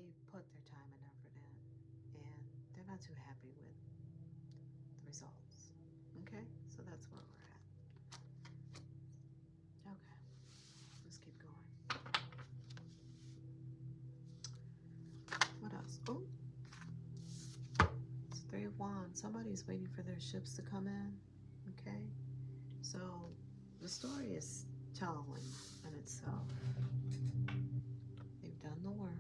they put their time and effort in, and they're not too happy with the results. Okay, so that's where we're at. Okay, let's keep going. What else? Oh, it's Three of Wands. Somebody's waiting for their ships to come in. Okay, so the story is telling in itself. They've done the work.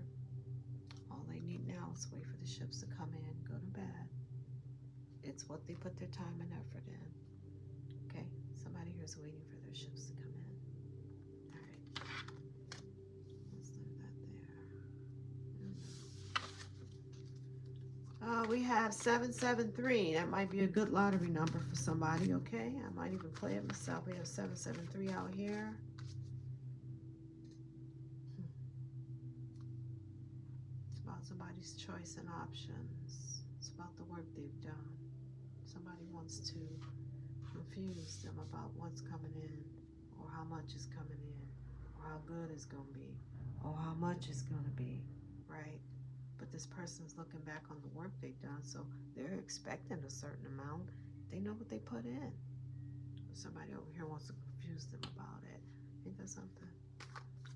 All they need now is wait for the ships to come in, go to bed. It's what they put their time and effort in. Okay, somebody here is waiting for their ships to come in. All right, let's leave that there. We have 773. That might be a good lottery number for somebody. Okay, I might even play it myself. We have 773 out here. It's about somebody's choice and options. It's about the work they've done. Somebody wants to confuse them about what's coming in, or how much is coming in, or how good it's going to be, or how much it's going to be, right? But this person's looking back on the work they've done, so they're expecting a certain amount. They know what they put in. Somebody over here wants to confuse them about it. Ain't that something?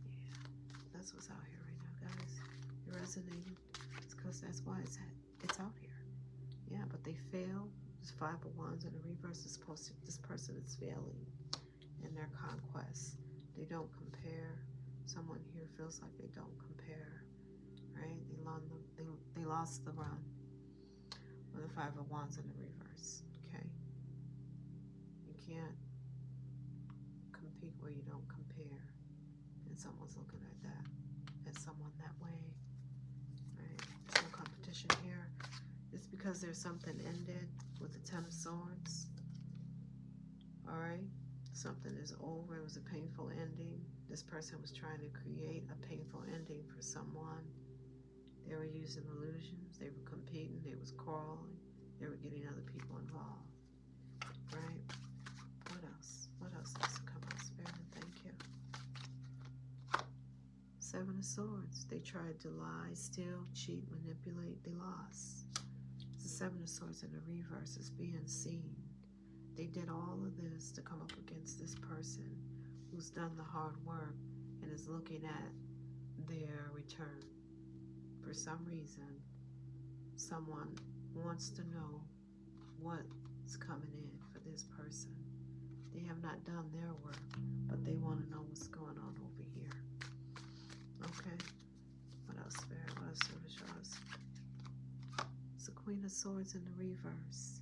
Yeah, that's what's out here right now, guys. You're resonating. It's because that's why it's out here. Yeah, but they fail. There's Five of Wands in the reverse. Is supposed to, this person is failing in their conquest. They don't compare. Someone here feels like they don't compare, right? They lost the run with the Five of Wands in the reverse. Okay, you can't compete where you don't compare, and someone's looking at that, at someone that way, right? There's no competition here. It's because there's something ended with the Ten of Swords. All right, something is over. It was a painful ending. This person was trying to create a painful ending for someone. They were using illusions. They were competing. They was quarreling. They were getting other people involved. Right? What else? What else needs to come out, Spirit? And thank you. Seven of Swords. They tried to lie, steal, cheat, manipulate. They lost. The Seven of Swords in the reverse is being seen. They did all of this to come up against this person who's done the hard work and is looking at their return. For some reason, someone wants to know what's coming in for this person. They have not done their work, but they want to know what's going on over here. Okay. What else, Spirit? What else, Service Yours? It's the Queen of Swords in the reverse.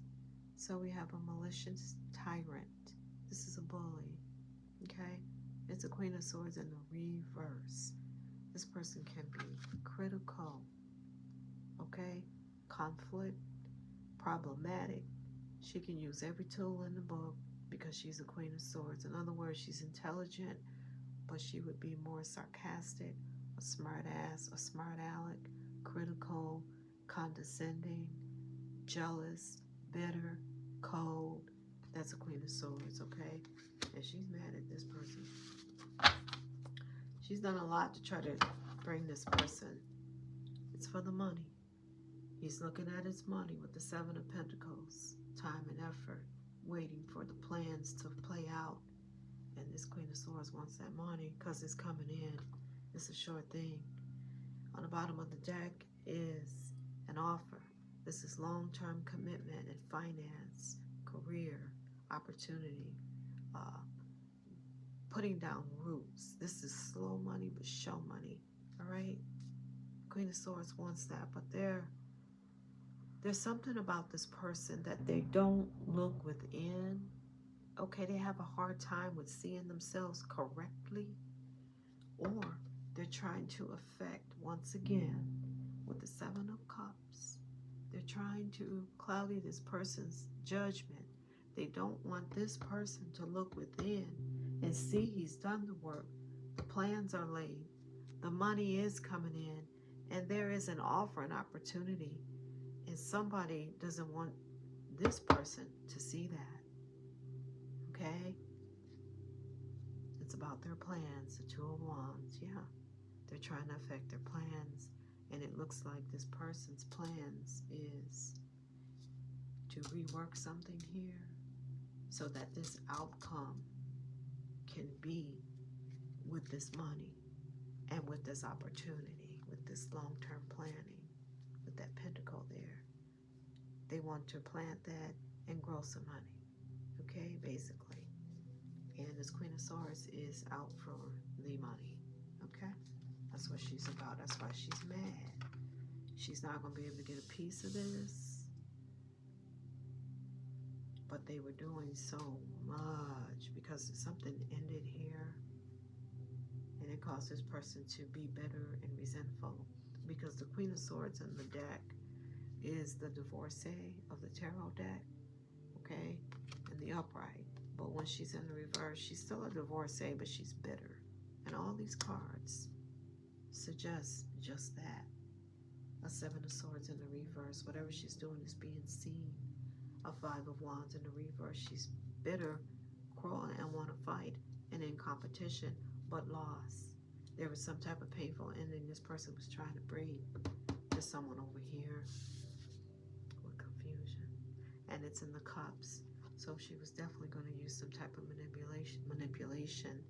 So we have a malicious tyrant. This is a bully. Okay? It's a Queen of Swords in the reverse. This person can be critical. Okay? Conflict. Problematic. She can use every tool in the book because she's a Queen of Swords. In other words, she's intelligent, but she would be more sarcastic, a smart ass, a smart aleck, critical, condescending, jealous, bitter, cold. That's a Queen of Swords, okay? And she's mad at this person. She's done a lot to try to bring this person. It's for the money. He's looking at his money with the Seven of Pentacles. Time and effort, waiting for the plans to play out. And this Queen of Swords wants that money because it's coming in. It's a short thing. On the bottom of the deck is an offer. This is long-term commitment in finance, career, opportunity, putting down roots. This is slow money but show money. All right? Queen of Swords wants that, but there's something about this person that they don't look within. Okay, they have a hard time with seeing themselves correctly, or they're trying to affect, once again, with the Seven of Cups. They're trying to cloudy this person's judgment. They don't want this person to look within and see he's done the work. The plans are laid. The money is coming in, and there is an offer, an opportunity, and somebody doesn't want this person to see that. Okay? It's about their plans, the Two of Wands. Yeah, they're trying to affect their plans And it looks like this person's plans is to rework something here so that this outcome can be with this money and with this opportunity, with this long-term planning, with that pentacle there. They want to plant that and grow some money, okay, basically. And this Queen of Swords is out for the money, okay? That's what she's about. That's why she's mad. She's not going to be able to get a piece of this. But they were doing so much because something ended here. And it caused this person to be bitter and resentful. Because the Queen of Swords in the deck is the divorcee of the tarot deck, okay? In the upright. But when she's in the reverse, she's still a divorcee, but she's bitter. And all these cards suggest just that. A Seven of Swords in the reverse. Whatever she's doing is being seen. A Five of Wands in the reverse. She's bitter, cruel, and want to fight and in competition, but lost. There was some type of painful ending this person was trying to bring to someone over here with confusion. And it's in the cups. So she was definitely going to use some type of manipulation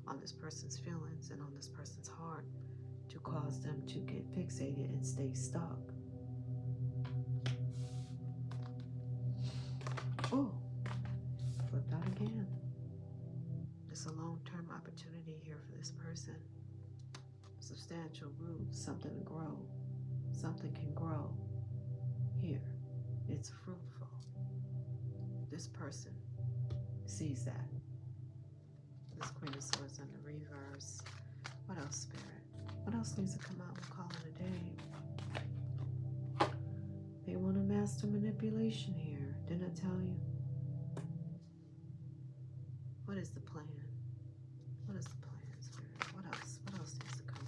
on this person's feelings and on this person's heart to cause them to get fixated and stay stuck. Oh, flipped out again. It's a long-term opportunity here for this person. Substantial roots, something to grow. Something can grow here. It's fruitful. This person sees that. This Queen of Swords in the reverse. What else, Spirit? What else needs to come out? We'll call it a day. They want to master manipulation here. Didn't I tell you? What is the plan? What is the plan, Spirit? What else? What else needs to come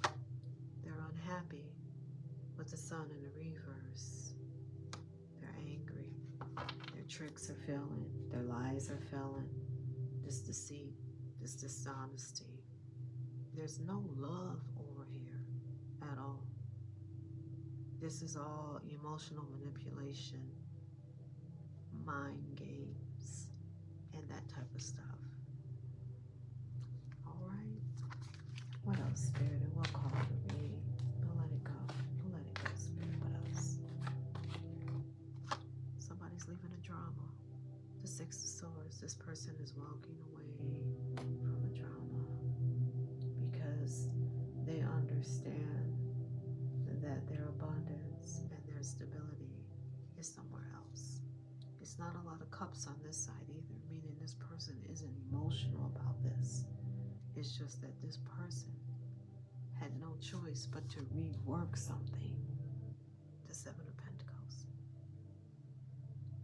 out? They're unhappy with the Sun in the reverse. They're angry. Their tricks are failing. Their lies are failing. This deceit, this dishonesty. There's no love over here at all. This is all emotional manipulation, mind games, and that type of stuff. All right. What else, Spirit? And we'll call it a reading. We'll let it go. We'll let it go, Spirit. What else? Somebody's leaving a drama. The Six of Swords. This person is walking away from a drama because they understand that their abundance and their stability is somewhere else. It's not a lot of cups on this side either, meaning this person isn't emotional about this. It's just that this person had no choice but to rework something. The Seven of Pentacles.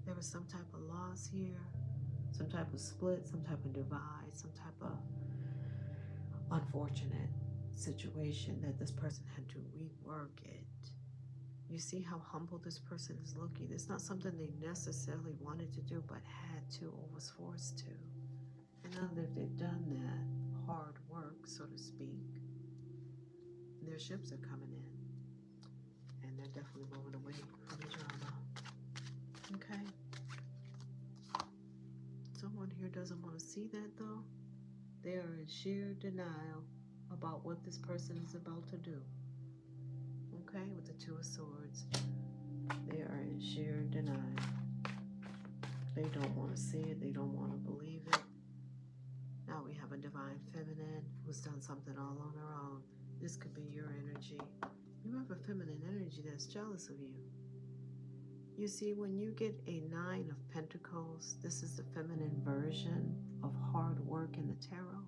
There was some type of loss here, some type of split, some type of divide, some type of unfortunate situation that this person had to rework it. You see how humble this person is looking. It's not something they necessarily wanted to do, but had to or was forced to. And now that they've done that hard work, so to speak, their ships are coming in. And they're definitely moving away from the drama. Okay? Someone here doesn't want to see that though. They are in sheer denial about what this person is about to do. Okay, with the Two of Swords, they are in sheer denial. They don't want to see it. They don't want to believe it. Now we have a Divine Feminine who's done something all on her own. This could be your energy. You have a feminine energy that's jealous of you. You see, when you get a Nine of Pentacles, this is the feminine version of hard work in the tarot.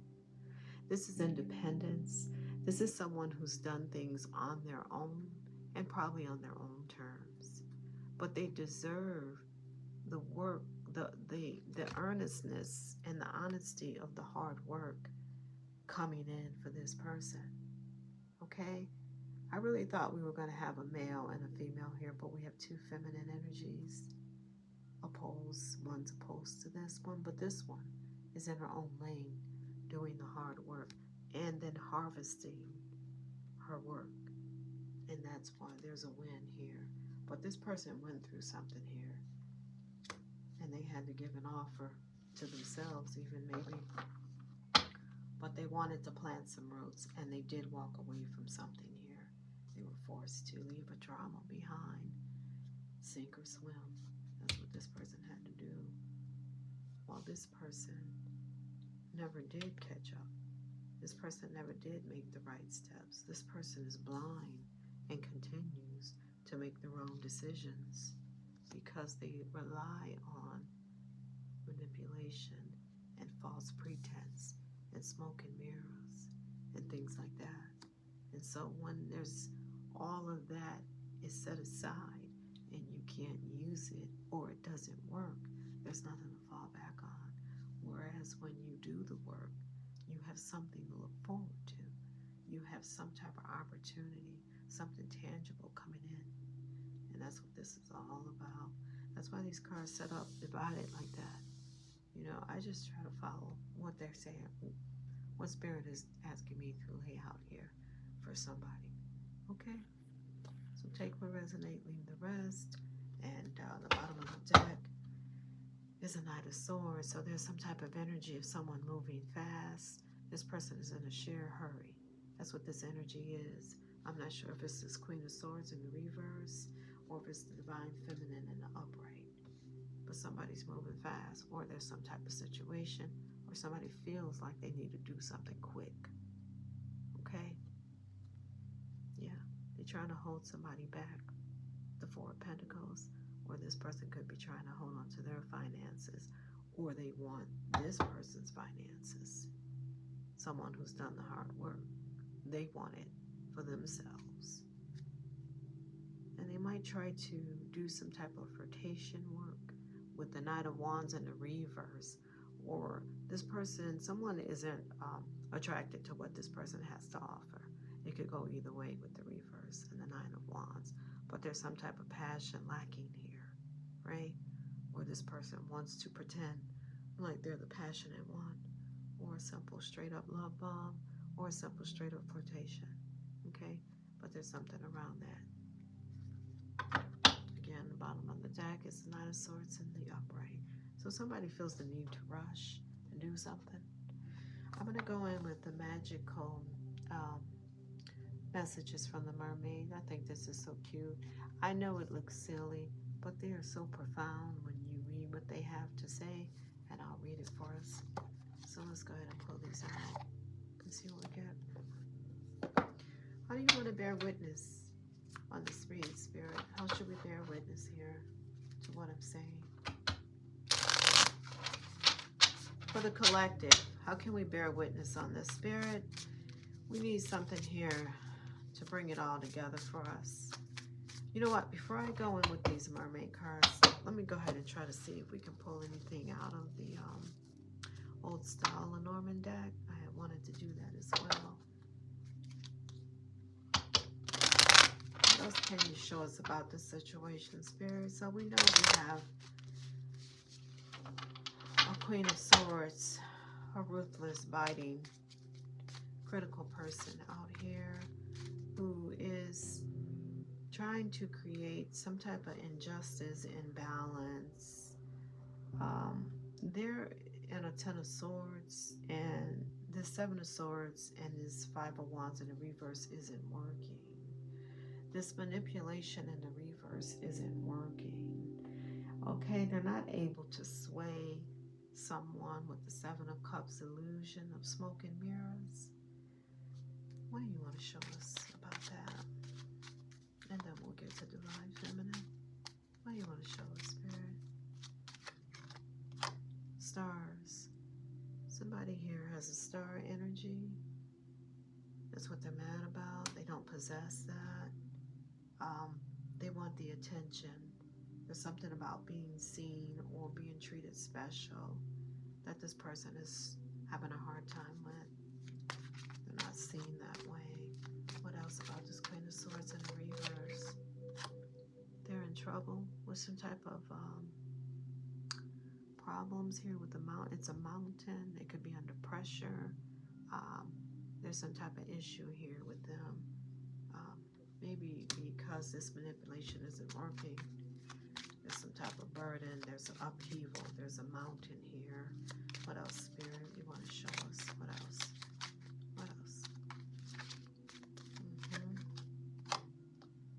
This is independence. This is someone who's done things on their own and probably on their own terms. But they deserve the work, the earnestness and the honesty of the hard work coming in for this person. Okay? I really thought we were going to have a male and a female here, but we have two feminine energies opposed. One's opposed to this one, but this one is in her own lane doing the hard work and then harvesting her work. And that's why there's a win here. But this person went through something here. And they had to give an offer to themselves, even maybe. But they wanted to plant some roots, and they did walk away from something here. They were forced to leave a drama behind, sink or swim. That's what this person had to do. While this person never did catch up. This person never did make the right steps. This person is blind and continues to make the wrong decisions because they rely on manipulation and false pretense and smoke and mirrors and things like that. And so when there's all of that is set aside and you can't use it or it doesn't work, there's nothing to fall back on. Whereas when you do the work, you have something to look forward to. You have some type of opportunity, something tangible coming in. And that's what this is all about. That's why these cards set up divided like that. You know, I just try to follow what they're saying, what Spirit is asking me to lay out here for somebody. Okay? So take what resonates, leave the rest. And the bottom of the deck is a Knight of Swords. So there's some type of energy of someone moving fast. This person is in a sheer hurry. That's what this energy is. I'm not sure if it's this Queen of Swords in the reverse or if it's the Divine Feminine in the upright. But somebody's moving fast, or there's some type of situation, or somebody feels like they need to do something quick. Okay? Yeah. They're trying to hold somebody back. The Four of Pentacles. Or this person could be trying to hold on to their finances, or they want this person's finances. Someone who's done the hard work. They want it for themselves. And they might try to do some type of flirtation work with the Knight of Wands in the reverse. Or this person, someone isn't attracted to what this person has to offer. It could go either way with the reverse and the Nine of Wands. But there's some type of passion lacking here, right? Or this person wants to pretend like they're the passionate one. Or a simple straight up love bomb. Or a simple straight up flirtation. Okay? But there's something around that. Again, the bottom of the deck is the Knight of Swords in the upright. So somebody feels the need to rush and do something. I'm going to go in with the magical messages from the mermaid. I think this is so cute. I know it looks silly, but they are so profound when you read what they have to say, and I'll read it for us. So let's go ahead and pull these out and see what we get. How do you want to bear witness on this read, Spirit? How should we bear witness here to what I'm saying? For the collective, how can we bear witness on this, Spirit? We need something here to bring it all together for us. You know what? Before I go in with these mermaid cards, let me go ahead and try to see if we can pull anything out of the old style Lenormand deck. I had wanted to do that as well. What else can you show us about this situation, Spirit? So we know we have a Queen of Swords, a ruthless, biting, critical person out here who is trying to create some type of injustice, imbalance. They're in a Ten of Swords, and this Seven of Swords and this Five of Wands in the reverse isn't working. This manipulation in the reverse isn't working. Okay, they're not able to sway someone with the Seven of Cups illusion of smoke and mirrors. What do you want to show us about that? And then we'll get to Divine Feminine. What do you want to show us, Spirit? Stars. Somebody here has a star energy. That's what they're mad about. They don't possess that. They want the attention. There's something about being seen or being treated special that this person is having a hard time with. They're not seen that way. What else about this Queen of Swords in the reverse? They're in trouble with some type of problems here with the mountain. It's a mountain. It could be under pressure. There's some type of issue here with them. Maybe because this manipulation isn't working, there's some type of burden, there's an upheaval, there's a mountain here. What else, Spirit? You want to show us? What else? What else?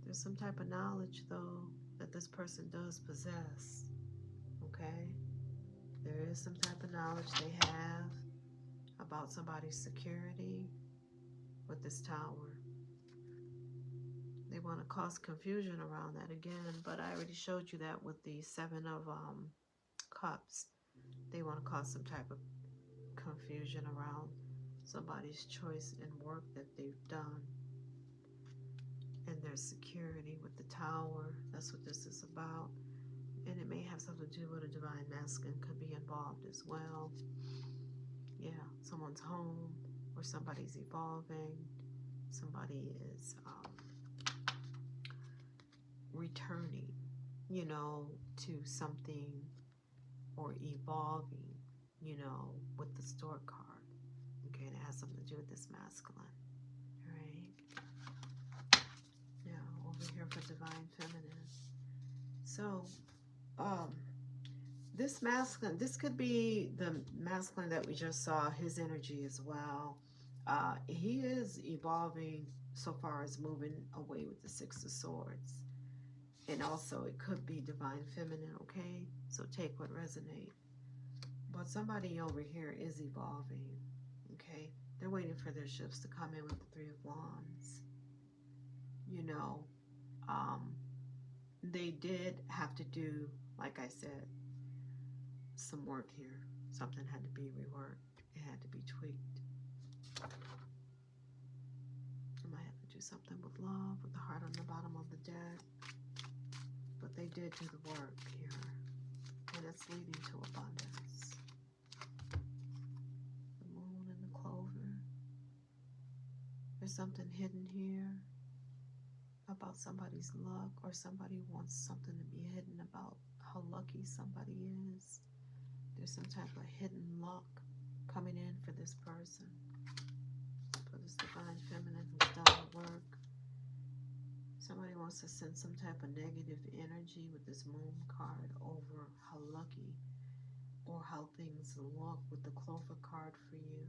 There's some type of knowledge, though, that this person does possess. Okay? There is some type of knowledge they have about somebody's security with this Tower. They want to cause confusion around that again, but I already showed you that with the Seven of Cups. They want to cause some type of confusion around somebody's choice in work that they've done and their security with the Tower. That's what this is about. And it may have something to do with a divine masculine, could be involved as well. Yeah, someone's home or somebody's evolving. Somebody is returning, you know, to something or evolving, you know, with the Stork card. Okay, and it has something to do with this masculine. All right. Now, over here for divine feminine. So, this masculine, this could be the masculine that we just saw, his energy as well. He is evolving so far as moving away with the Six of Swords. And also it could be divine feminine, okay? So take what resonates. But somebody over here is evolving, okay? They're waiting for their ships to come in with the Three of Wands. You know, they did have to do, like I said, some work here. Something had to be reworked. It had to be tweaked. I might have to do something with love, with the heart on the bottom of the deck. But they did do the work here. And it's leading to abundance. The moon and the clover. There's something hidden here about somebody's luck, or somebody wants something to be hidden about how lucky somebody is. There's some type of hidden luck coming in for this person, for this divine feminine who's done the work. Somebody wants to send some type of negative energy with this moon card over how lucky or how things look with the clover card for you.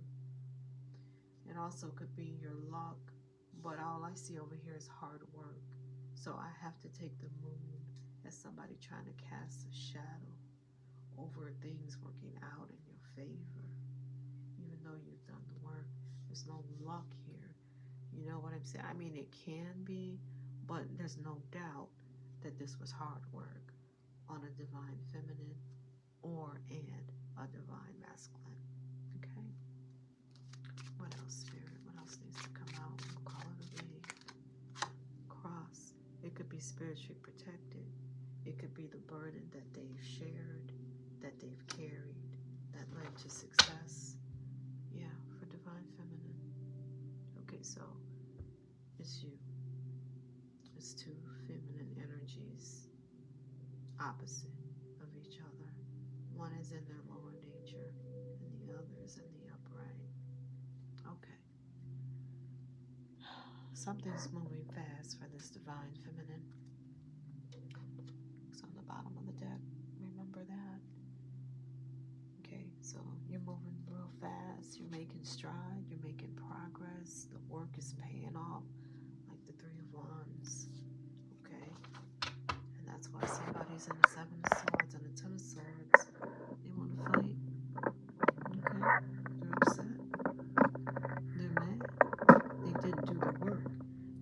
It also could be your luck, but all I see over here is hard work. So I have to take the moon as somebody trying to cast a shadow over things working out in your favor. Even though you've done the work, there's no luck here. You know what I'm saying? I mean, it can be, but there's no doubt that this was hard work on a divine feminine or and a divine masculine. Okay? What else, Spirit? What else needs to come out? We'll call it a reading. Cross. It could be spiritually protected. It could be the burden that they've shared, that they've carried, that led to success. Yeah, for divine feminine. Okay, so it's you. It's two feminine energies opposite of each other. One is in their lower nature and the other is in the upright. Okay. Something's moving fast for this divine feminine. It's on the bottom of the deck. Remember that. Okay, so you're moving real fast. You're making stride. You're making progress. The work is paying off, like the Three of Wands. Okay, and that's why somebody's in the Seven of Swords and the Ten of Swords. They want to fight. Okay, they're upset. They're mad. They didn't do the work.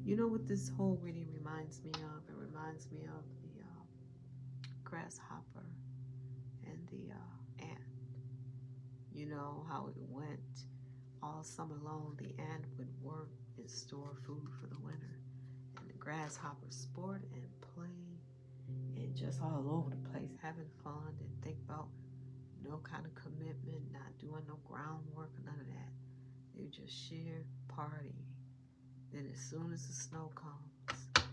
You know what this whole reading reminds me of? It reminds me of the grasshopper and the ant. You know how it went all summer long. The ant would work and store food for the winter, and the grasshopper sport and play and just all over the place, having fun and think about no kind of commitment, not doing no groundwork, none of that. They just sheer partying. Then as soon as the snow comes,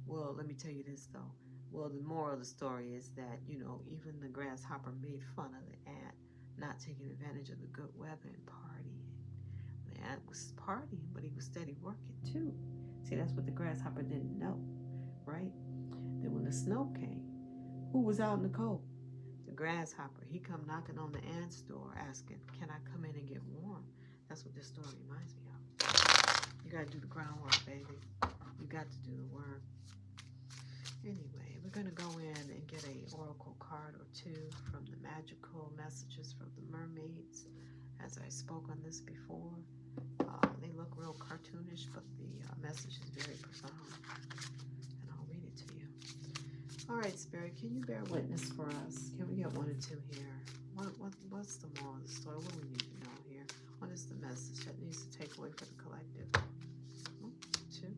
well, let me tell you this though. Well, the moral of the story is that, you know, even the grasshopper made fun of the ant not taking advantage of the good weather and partying. The ant was partying, but he was steady working too. See, that's what the grasshopper didn't know, right? Then when the snow came, who was out in the cold? The grasshopper. He come knocking on the ant's door asking, can I come in and get warm? That's what this story reminds me of. You got to do the groundwork, baby. You got to do the work. Anyway, we're going to go in and get a oracle card or two from the magical messages from the mermaids. As I spoke on this before, they look real cartoonish, but the message is very profound. And I'll read it to you. All right, Spirit, can you bear witness for us? Can we get one or two here? What's the moral of the story? What do we need to know here? What is the message that needs to take away for the collective? Two.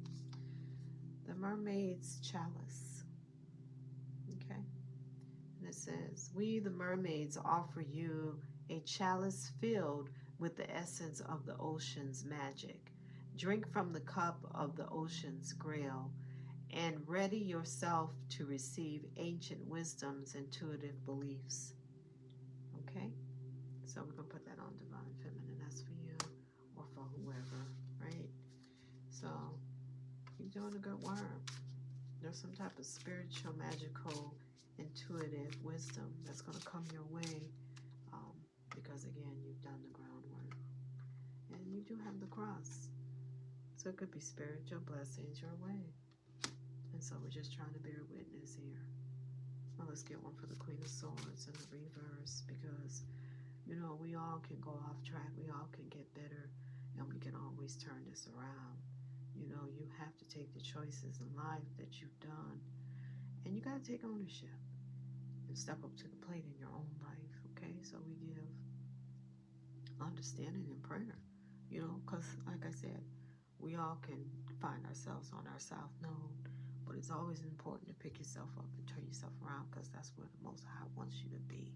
The mermaid's chalice. Okay. And it says, we, the mermaids, offer you a chalice filled with the essence of the ocean's magic. Drink from the cup of the ocean's grail and ready yourself to receive ancient wisdom's intuitive beliefs. Okay? So we're going to put that on Divine Feminine. That's for you or for whoever, right? So you're doing a good work. There's some type of spiritual, magical, intuitive wisdom that's going to come your way because, again, you've done the groundwork. And you do have the cross. So it could be spiritual blessings your way. And so we're just trying to bear witness here. Well, let's get one for the Queen of Swords in the reverse because, you know, we all can go off track. We all can get better and we can always turn this around. You know, you have to take the choices in life that you've done and you got to take ownership and step up to the plate in your own life. Okay, so we give understanding and prayer, you know, because like I said, we all can find ourselves on our south node, but it's always important to pick yourself up and turn yourself around because that's where the Most High wants you to be.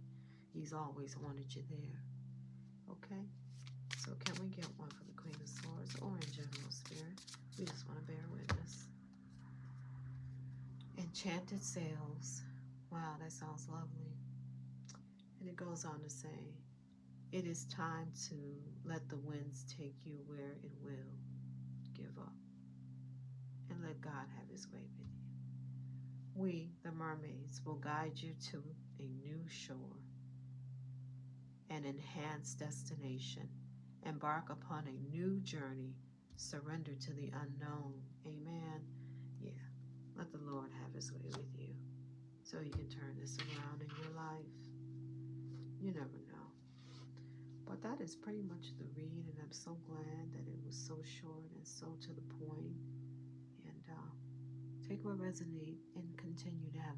He's always wanted you there. Okay, so can we get one for the Queen of Swords or in general, Spirit? We just want to bear witness. Enchanted sails. Wow, that sounds lovely. And it goes on to say, it is time to let the winds take you where it will. Give up and let God have his way with you. We, the mermaids, will guide you to a new shore, an enhanced destination. Embark upon a new journey. Surrender to the unknown. Amen. Yeah. Let the Lord have his way with you so you can turn this around in your life. You never know. But that is pretty much the read, and I'm so glad that it was so short and so to the point. And take what resonates and continue to have